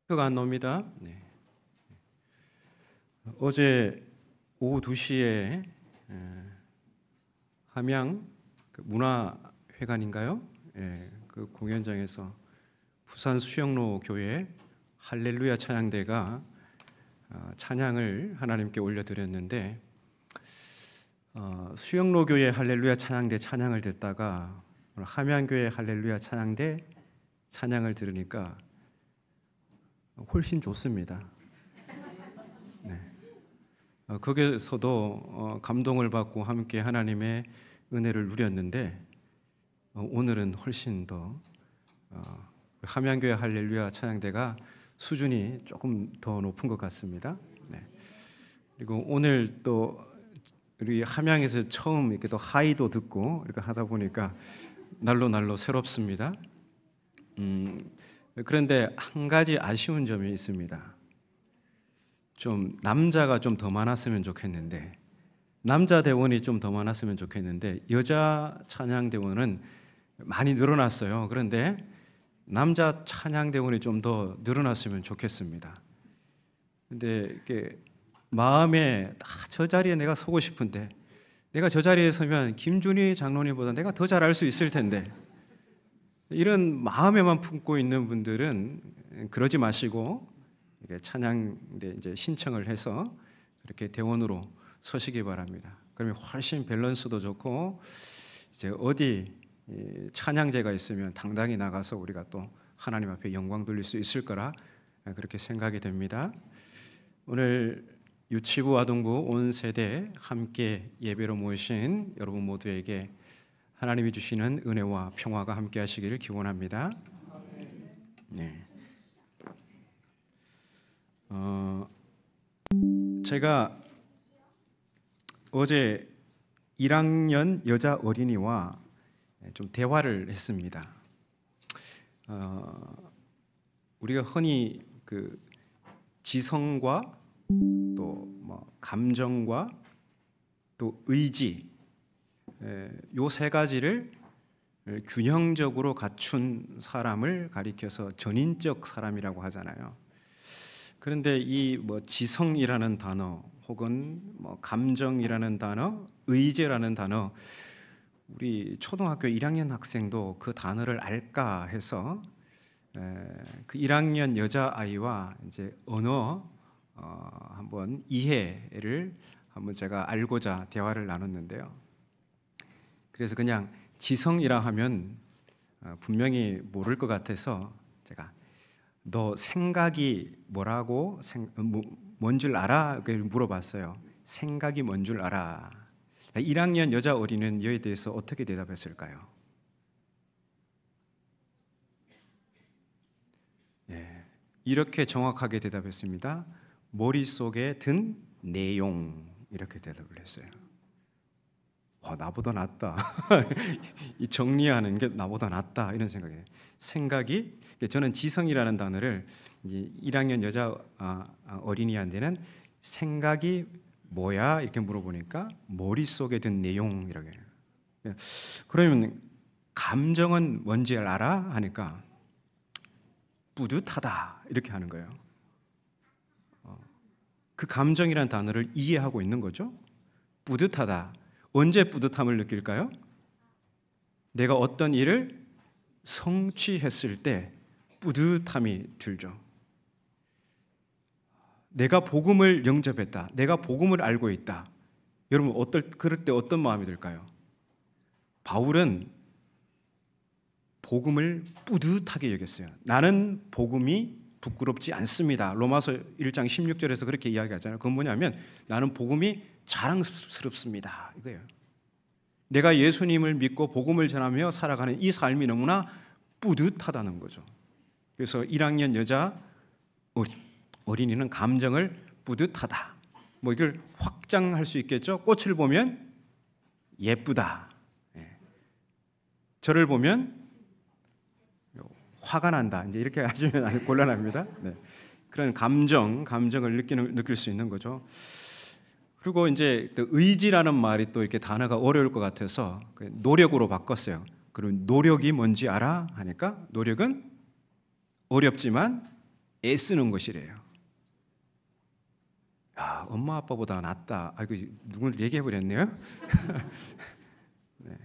표가 안 나옵니다. 네. 어제 오후 2시에 함양 문화회관인가요? 그 공연장에서 부산 수영로 교회 할렐루야 찬양대가 찬양을 하나님께 올려드렸는데, 수영로 교회 할렐루야 찬양대 찬양을 듣다가 함양교회 할렐루야 찬양대 찬양을 들으니까 훨씬 좋습니다. 네. 거기서도 감동을 받고 함께 하나님의 은혜를 누렸는데, 오늘은 훨씬 더 함양교회 할렐루야 찬양대가 수준이 조금 더 높은 것 같습니다. 네. 그리고 오늘 또 우리 함양에서 처음 이렇게 또 하이도 듣고 이렇게 하다 보니까 날로 새롭습니다. 그런데 한 가지 아쉬운 점이 있습니다. 좀 남자가 좀 더 많았으면 좋겠는데, 남자 대원이 좀 더 많았으면 좋겠는데, 여자 찬양 대원은 많이 늘어났어요. 그런데 남자 찬양 대원이 좀 더 늘어났으면 좋겠습니다. 근데 이렇게 마음에 저 자리에 내가 서고 싶은데, 내가 저 자리에 서면 김준희 장로님보다 내가 더 잘할 수 있을 텐데, 이런 마음에만 품고 있는 분들은 그러지 마시고 찬양대 이제 신청을 해서 그렇게 대원으로 서시기 바랍니다. 그러면 훨씬 밸런스도 좋고, 이제 어디 찬양제가 있으면 당당히 나가서 우리가 또 하나님 앞에 영광 돌릴 수 있을 거라 그렇게 생각이 됩니다. 오늘 유치부 아동부 온 세대 함께 예배로 모이신 여러분 모두에게 하나님이 주시는 은혜와 평화가 함께 하시기를 기원합니다. 네. 제가 어제 1학년 여자 어린이와 좀 대화를 했습니다. 우리가 흔히 그 지성과 또 감정과 또 의지, 요 세 가지를 균형적으로 갖춘 사람을 가리켜서 전인적 사람이라고 하잖아요. 그런데 이 지성이라는 단어 혹은 감정이라는 단어, 의지라는 단어, 우리 초등학교 1학년 학생도 그 단어를 알까 해서 그 1학년 여자 아이와 이제 언어 한번 이해를 한번 제가 알고자 대화를 나눴는데요. 그래서 그냥 지성이라 하면 분명히 모를 것 같아서 제가 너 생각이 뭐라고 뭔 줄 알아? 물어봤어요. 생각이 뭔 줄 알아? 1학년 여자 어린이는 이에 대해서 어떻게 대답했을까요? 네, 이렇게 정확하게 대답했습니다. 머릿속에 든 내용, 이렇게 대답을 했어요. 나보다 낫다. 이 정리하는 게 나보다 낫다, 이런 생각이에요. 생각이, 저는 지성이라는 단어를 이제 1학년 여자 어린이한테는 생각이 뭐야? 이렇게 물어보니까 머릿속에 든 내용이라고 해요. 그러면 감정은 뭔지 알아? 하니까 뿌듯하다, 이렇게 하는 거예요. 그 감정이라는 단어를 이해하고 있는 거죠. 뿌듯하다. 언제 뿌듯함을 느낄까요? 내가 어떤 일을 성취했을 때 뿌듯함이 들죠. 내가 복음을 영접했다. 내가 복음을 알고 있다. 여러분 그럴 때 어떤 마음이 들까요? 바울은 복음을 뿌듯하게 여겼어요. 나는 복음이 부끄럽지 않습니다. 로마서 1장 16절에서 그렇게 이야기하잖아요. 그건 뭐냐면 나는 복음이 자랑스럽습니다, 이거예요. 내가 예수님을 믿고 복음을 전하며 살아가는 이 삶이 너무나 뿌듯하다는 거죠. 그래서 1학년 여자 어린이는 감정을 뿌듯하다, 이걸 확장할 수 있겠죠. 꽃을 보면 예쁘다, 저를 보면 화가 난다, 이제 이렇게 하시면 아주 곤란합니다. 네. 그런 감정을 느낄 수 있는 거죠. 그리고 이제 또 의지라는 말이 또 이렇게 단어가 어려울 것 같아서 노력으로 바꿨어요. 그리고 노력이 뭔지 알아? 하니까 노력은 어렵지만 애쓰는 것이래요. 야, 엄마 아빠보다 낫다. 아이고, 누굴 얘기해 버렸네요. 네.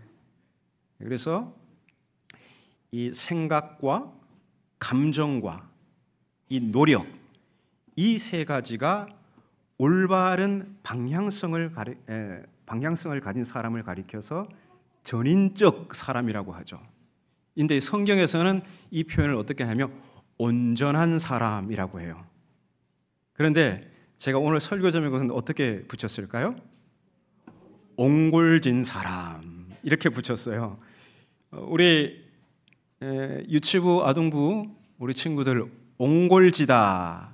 그래서 이 생각과 감정과 이 노력, 이 세 가지가 올바른 방향성을 가진 사람을 가리켜서 전인적 사람이라고 하죠. 근데 성경에서는 이 표현을 어떻게 하냐면 온전한 사람이라고 해요. 그런데 제가 오늘 설교 제목은 어떻게 붙였을까요? 옹골진 사람 이렇게 붙였어요. 우리 유치부, 아동부 우리 친구들 옹골지다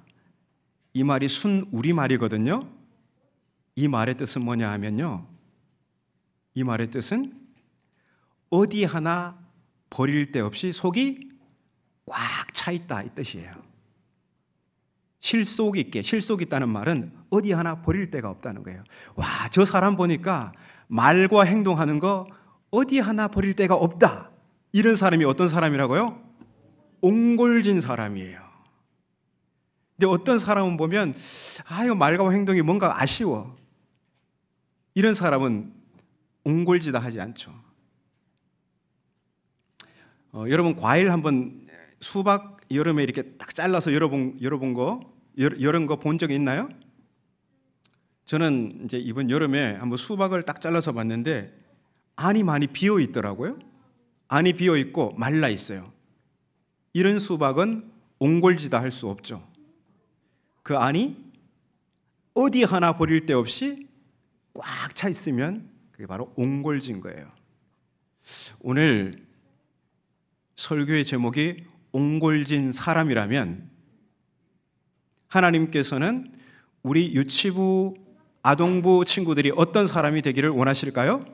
이 말이 순 우리말이거든요. 이 말의 뜻은 뭐냐 하면요, 이 말의 뜻은 어디 하나 버릴 데 없이 속이 꽉 차 있다 이 뜻이에요. 실속 있게, 실속 있다는 말은 어디 하나 버릴 데가 없다는 거예요. 와, 저 사람 보니까 말과 행동하는 거 어디 하나 버릴 데가 없다. 이런 사람이 어떤 사람이라고요? 옹골진 사람이에요. 근데 어떤 사람은 보면 이거 말과 행동이 뭔가 아쉬워. 이런 사람은 옹골지다 하지 않죠. 여러분 과일 한번 수박 여름에 이렇게 딱 잘라서 열어본 거 본 적이 있나요? 저는 이제 이번 여름에 한번 수박을 딱 잘라서 봤는데 안이 많이 비어 있더라고요. 안이 비어 있고 말라 있어요. 이런 수박은 옹골지다 할 수 없죠. 그 안이 어디 하나 버릴 데 없이 꽉 차 있으면 그게 바로 옹골진 거예요. 오늘 설교의 제목이 옹골진 사람이라면 하나님께서는 우리 유치부, 아동부 친구들이 어떤 사람이 되기를 원하실까요?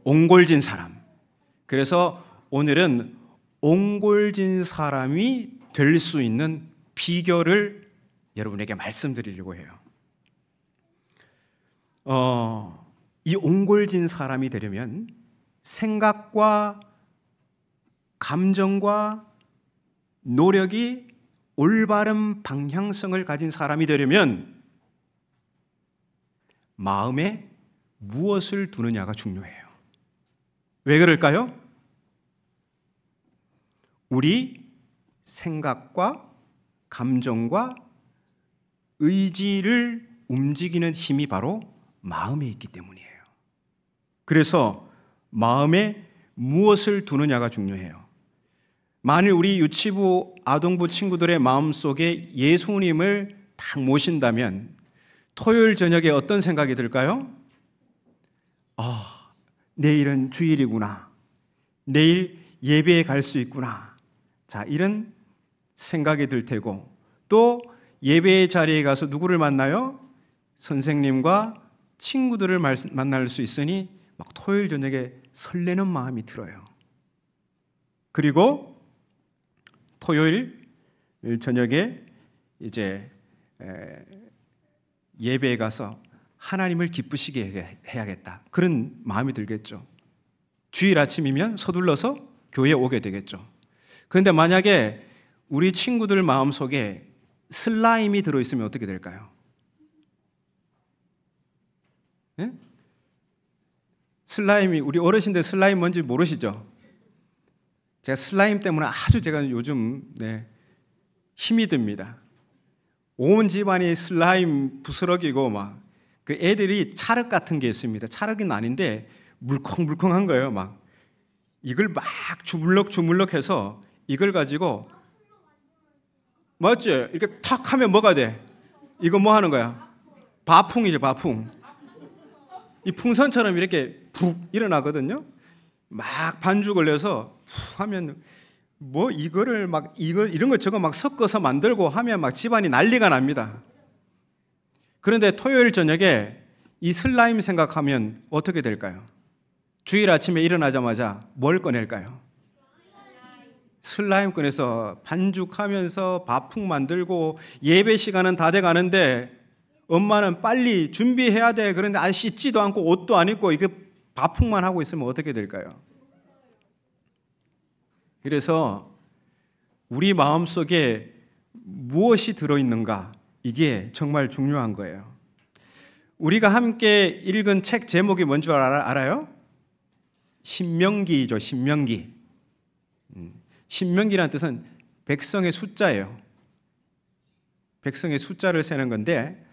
옹골진 사람. 그래서 오늘은 옹골진 사람이 될 수 있는 비결을 여러분에게 말씀드리려고 해요. 이 옹골진 사람이 되려면 생각과 감정과 노력이 올바른 방향성을 가진 사람이 되려면 마음에 무엇을 두느냐가 중요해요. 왜 그럴까요? 우리 생각과 감정과 의지를 움직이는 힘이 바로 마음에 있기 때문이에요. 그래서 마음에 무엇을 두느냐가 중요해요. 만일 우리 유치부, 아동부 친구들의 마음속에 예수님을 딱 모신다면 토요일 저녁에 어떤 생각이 들까요? 내일은 주일이구나. 내일 예배에 갈 수 있구나. 자, 이런 생각이 들 테고, 또 예배의 자리에 가서 누구를 만나요? 선생님과 친구들을 만날 수 있으니 막 토요일 저녁에 설레는 마음이 들어요. 그리고 토요일 저녁에 이제 예배에 가서 하나님을 기쁘시게 해야겠다. 그런 마음이 들겠죠. 주일 아침이면 서둘러서 교회에 오게 되겠죠. 그런데 만약에 우리 친구들 마음속에 슬라임이 들어있으면 어떻게 될까요? 네? 슬라임이, 우리 어르신들 슬라임 뭔지 모르시죠? 제가 슬라임 때문에 제가 요즘 힘이 듭니다. 온 집안이 슬라임 부스러기고 막 그 애들이 찰흙 같은 게 있습니다. 찰흙은 아닌데 물컹물컹한 거예요. 막 이걸 막 주물럭주물럭해서 이걸 가지고 맞지? 이렇게 탁 하면 뭐가 돼? 이거 뭐 하는 거야? 바풍이죠, 바풍. 이 풍선처럼 이렇게 푹 일어나거든요. 막 반죽 올려서 푹 하면 뭐 이거를 막 이런 거 저거 막 섞어서 만들고 하면 막 집안이 난리가 납니다. 그런데 토요일 저녁에 이 슬라임 생각하면 어떻게 될까요? 주일 아침에 일어나자마자 뭘 꺼낼까요? 슬라임 꺼내서 반죽하면서 밥풍 만들고 예배 시간은 다 돼 가는데 엄마는 빨리 준비해야 돼. 그런데 씻지도 않고 옷도 안 입고 이게 밥풍만 하고 있으면 어떻게 될까요? 그래서 우리 마음속에 무엇이 들어있는가? 이게 정말 중요한 거예요. 우리가 함께 읽은 책 제목이 뭔 줄 알아요? 신명기죠. 신명기. 신명기라는 뜻은 백성의 숫자예요. 백성의 숫자를 세는 건데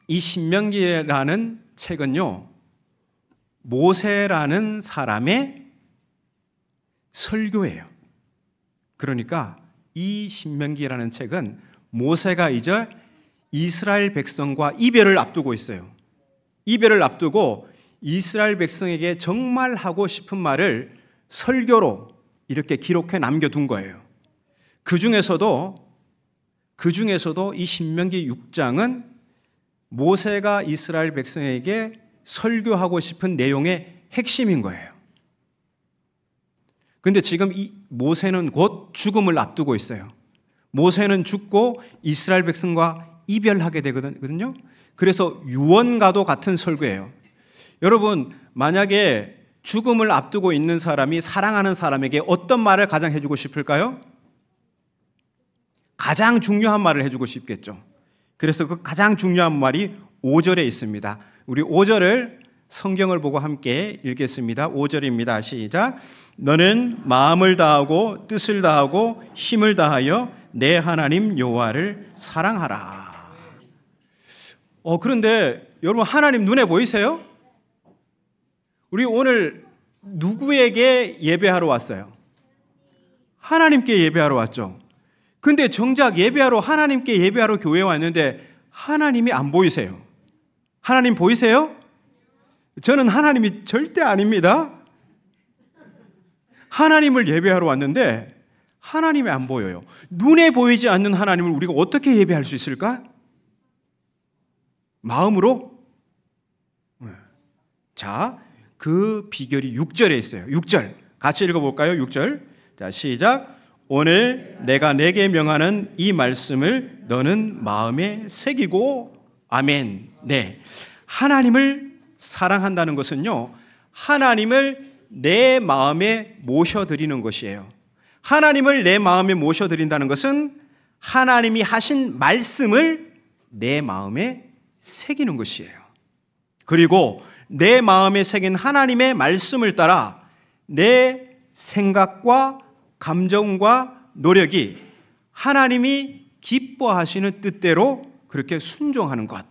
이 신명기라는 책은요, 모세라는 사람의 설교예요. 그러니까 이 신명기라는 책은 모세가 이제 이스라엘 백성과 이별을 앞두고 있어요. 이별을 앞두고 이스라엘 백성에게 정말 하고 싶은 말을 설교로 이렇게 기록해 남겨둔 거예요. 그 중에서도 이 신명기 6장은 모세가 이스라엘 백성에게 설교하고 싶은 내용의 핵심인 거예요. 그런데 지금 이 모세는 곧 죽음을 앞두고 있어요. 모세는 죽고 이스라엘 백성과 이별하게 되거든요. 그래서 유언과도 같은 설교예요. 여러분, 만약에 죽음을 앞두고 있는 사람이 사랑하는 사람에게 어떤 말을 가장 해주고 싶을까요? 가장 중요한 말을 해주고 싶겠죠. 그래서 그 가장 중요한 말이 5절에 있습니다. 우리 5절을 성경을 보고 함께 읽겠습니다. 5절입니다. 시작. 너는 마음을 다하고 뜻을 다하고 힘을 다하여 내 하나님 여호와를 사랑하라. 그런데 여러분, 하나님 눈에 보이세요? 우리 오늘 누구에게 예배하러 왔어요? 하나님께 예배하러 왔죠. 근데 정작 하나님께 예배하러 교회에 왔는데 하나님이 안 보이세요? 하나님 보이세요? 저는 하나님이 절대 아닙니다. 하나님을 예배하러 왔는데 하나님이 안 보여요. 눈에 보이지 않는 하나님을 우리가 어떻게 예배할 수 있을까? 마음으로? 자, 그 비결이 6절에 있어요. 6절 같이 읽어볼까요? 6절. 자, 시작. 오늘 내가 내게 명하는 이 말씀을 너는 마음에 새기고. 아멘. 네, 하나님을 사랑한다는 것은요, 하나님을 내 마음에 모셔드리는 것이에요. 하나님을 내 마음에 모셔드린다는 것은 하나님이 하신 말씀을 내 마음에 새기는 것이에요. 그리고 내 마음에 새긴 하나님의 말씀을 따라 내 생각과 감정과 노력이 하나님이 기뻐하시는 뜻대로 그렇게 순종하는 것,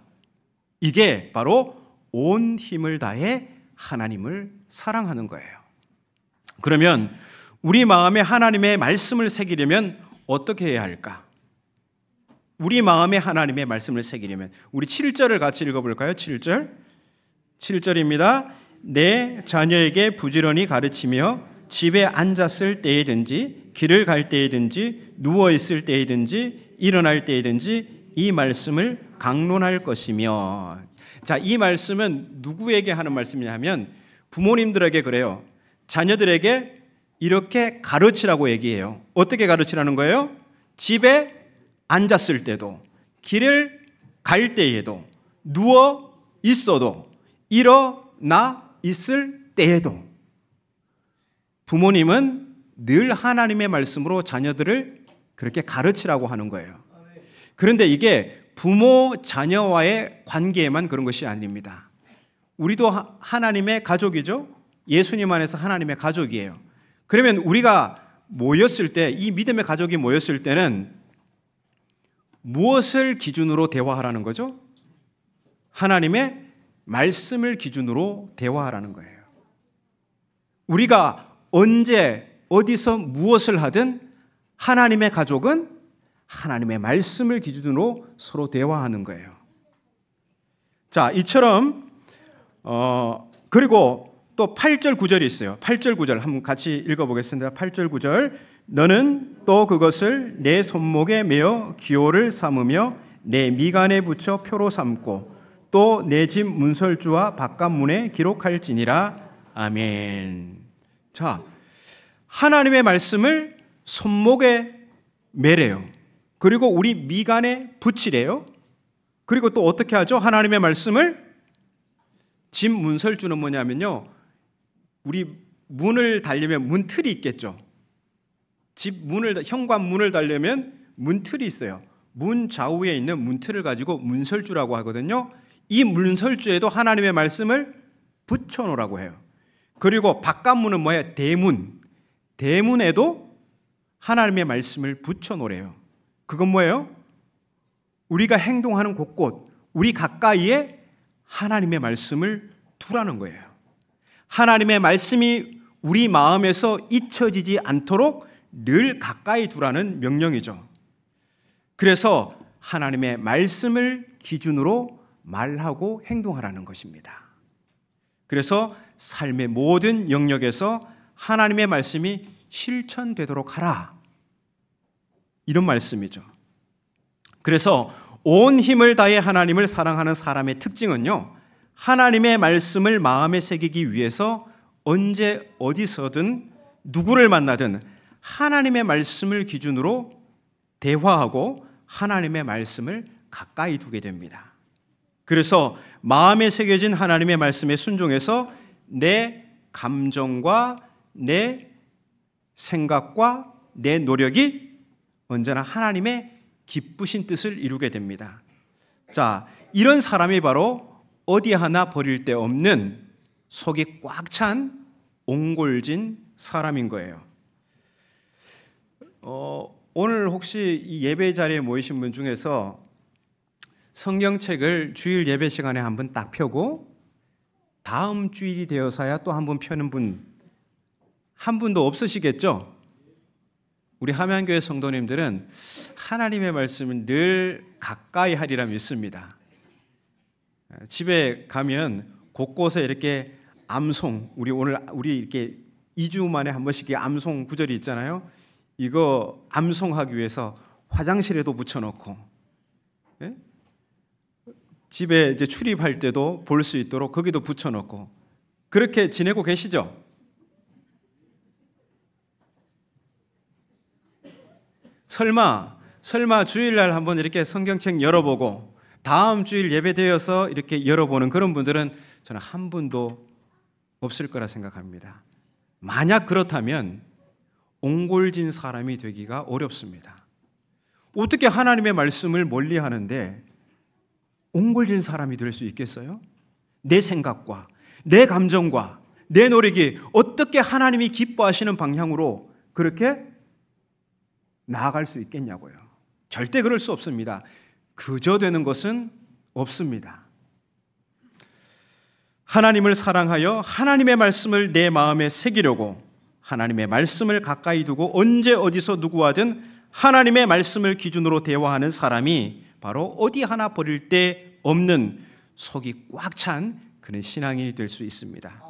이게 바로 온 힘을 다해 하나님을 사랑하는 거예요. 그러면 우리 마음에 하나님의 말씀을 새기려면 어떻게 해야 할까? 우리 마음에 하나님의 말씀을 새기려면 우리 7절을 같이 읽어볼까요? 7절입니다. 내 자녀에게 부지런히 가르치며 집에 앉았을 때이든지 길을 갈 때이든지 누워있을 때이든지 일어날 때이든지 이 말씀을 강론할 것이며. 자, 이 말씀은 누구에게 하는 말씀이냐면 부모님들에게 그래요. 자녀들에게 이렇게 가르치라고 얘기해요. 어떻게 가르치라는 거예요? 집에 앉았을 때도, 길을 갈 때에도, 누워 있어도, 일어나 있을 때에도 부모님은 늘 하나님의 말씀으로 자녀들을 그렇게 가르치라고 하는 거예요. 그런데 이게 부모 자녀와의 관계에만 그런 것이 아닙니다. 우리도 하나님의 가족이죠. 예수님 안에서 하나님의 가족이에요. 그러면 우리가 모였을 때, 이 믿음의 가족이 모였을 때는 무엇을 기준으로 대화하라는 거죠? 하나님의 말씀을 기준으로 대화하라는 거예요. 우리가 언제 어디서 무엇을 하든 하나님의 가족은 하나님의 말씀을 기준으로 서로 대화하는 거예요. 자, 이처럼 그리고 또 8절 9절이 있어요. 8절 9절 한번 같이 읽어보겠습니다. 8절 9절. 너는 또 그것을 내 손목에 메어 기호를 삼으며 내 미간에 붙여 표로 삼고 또 내 집 문설주와 바깥문에 기록할지니라. 아멘. 자, 하나님의 말씀을 손목에 매래요. 그리고 우리 미간에 붙이래요. 그리고 또 어떻게 하죠? 하나님의 말씀을 집 문설주는 뭐냐면요, 우리 문을 달려면 문틀이 있겠죠. 집 문을, 현관문을 달려면 문틀이 있어요. 문 좌우에 있는 문틀을 가지고 문설주라고 하거든요. 이 문설주에도 하나님의 말씀을 붙여놓으라고 해요. 그리고 바깥문은 뭐예요? 대문. 대문에도 하나님의 말씀을 붙여놓으래요. 그건 뭐예요? 우리가 행동하는 곳곳, 우리 가까이에 하나님의 말씀을 두라는 거예요. 하나님의 말씀이 우리 마음에서 잊혀지지 않도록 늘 가까이 두라는 명령이죠. 그래서 하나님의 말씀을 기준으로 말하고 행동하라는 것입니다. 그래서 삶의 모든 영역에서 하나님의 말씀이 실천되도록 하라, 이런 말씀이죠. 그래서 온 힘을 다해 하나님을 사랑하는 사람의 특징은요, 하나님의 말씀을 마음에 새기기 위해서 언제 어디서든 누구를 만나든 하나님의 말씀을 기준으로 대화하고 하나님의 말씀을 가까이 두게 됩니다. 그래서 마음에 새겨진 하나님의 말씀에 순종해서 내 감정과 내 생각과 내 노력이 언제나 하나님의 기쁘신 뜻을 이루게 됩니다. 자, 이런 사람이 바로 어디 하나 버릴 데 없는 속이 꽉 찬 옹골진 사람인 거예요. 오늘 혹시 이 예배 자리에 모이신 분 중에서 성경책을 주일 예배 시간에 한번 딱 펴고 다음 주일이 되어서야 또 한 번 펴는 분 한 분도 없으시겠죠? 우리 함양교회 성도님들은 하나님의 말씀을 늘 가까이 하리라 믿습니다. 집에 가면 곳곳에 이렇게 암송, 우리 이렇게 2주 만에 한 번씩 암송 구절이 있잖아요. 이거 암송하기 위해서 화장실에도 붙여놓고, 예? 집에 이제 출입할 때도 볼 수 있도록 거기도 붙여놓고 그렇게 지내고 계시죠? 설마 주일날 한번 이렇게 성경책 열어보고 다음 주일 예배되어서 이렇게 열어보는 그런 분들은 저는 한 분도 없을 거라 생각합니다. 만약 그렇다면 옹골진 사람이 되기가 어렵습니다. 어떻게 하나님의 말씀을 멀리 하는데 옹골진 사람이 될 수 있겠어요? 내 생각과 내 감정과 내 노력이 어떻게 하나님이 기뻐하시는 방향으로 그렇게 나아갈 수 있겠냐고요. 절대 그럴 수 없습니다. 그저 되는 것은 없습니다. 하나님을 사랑하여 하나님의 말씀을 내 마음에 새기려고 하나님의 말씀을 가까이 두고 언제 어디서 누구와든 하나님의 말씀을 기준으로 대화하는 사람이 바로 어디 하나 버릴 데 없는 속이 꽉 찬 그런 신앙인이 될 수 있습니다.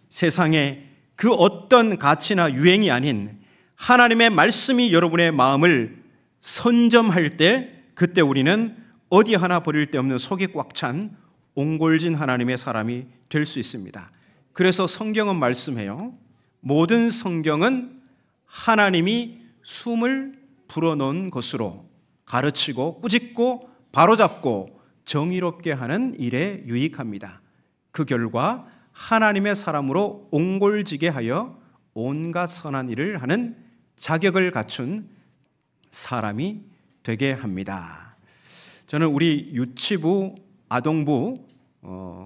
세상에 그 어떤 가치나 유행이 아닌 하나님의 말씀이 여러분의 마음을 선점할 때 그때 우리는 어디 하나 버릴 데 없는 속이 꽉 찬 옹골진 하나님의 사람이 될 수 있습니다. 그래서 성경은 말씀해요. 모든 성경은 하나님이 숨을 불어넣은 것으로 가르치고 꾸짖고 바로잡고 정의롭게 하는 일에 유익합니다. 그 결과 하나님의 사람으로 옹골지게 하여 온갖 선한 일을 하는 자격을 갖춘 사람이 되게 합니다. 저는 우리 유치부, 아동부,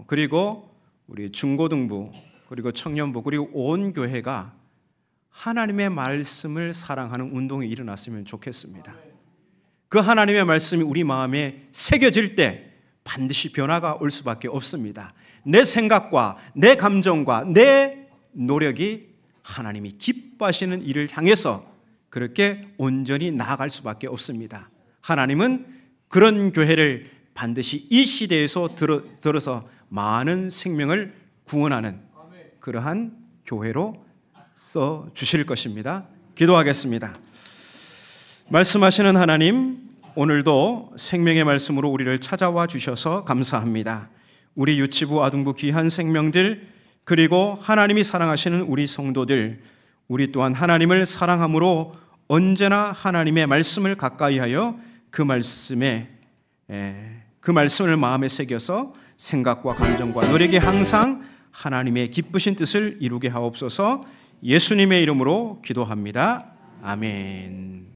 그리고 우리 중고등부, 그리고 청년부, 그리고 온 교회가 하나님의 말씀을 사랑하는 운동이 일어났으면 좋겠습니다. 그 하나님의 말씀이 우리 마음에 새겨질 때 반드시 변화가 올 수밖에 없습니다. 내 생각과 내 감정과 내 노력이 하나님이 기뻐하시는 일을 향해서 그렇게 온전히 나아갈 수밖에 없습니다. 하나님은 그런 교회를 반드시 이 시대에서 들어서 많은 생명을 구원하는 그러한 교회로 써 주실 것입니다. 기도하겠습니다. 말씀하시는 하나님, 오늘도 생명의 말씀으로 우리를 찾아와 주셔서 감사합니다. 우리 유치부, 아동부 귀한 생명들, 그리고 하나님이 사랑하시는 우리 성도들, 우리 또한 하나님을 사랑함으로 언제나 하나님의 말씀을 가까이 하여 그 말씀을 마음에 새겨서 생각과 감정과 노력에 항상 하나님의 기쁘신 뜻을 이루게 하옵소서. 예수님의 이름으로 기도합니다. 아멘.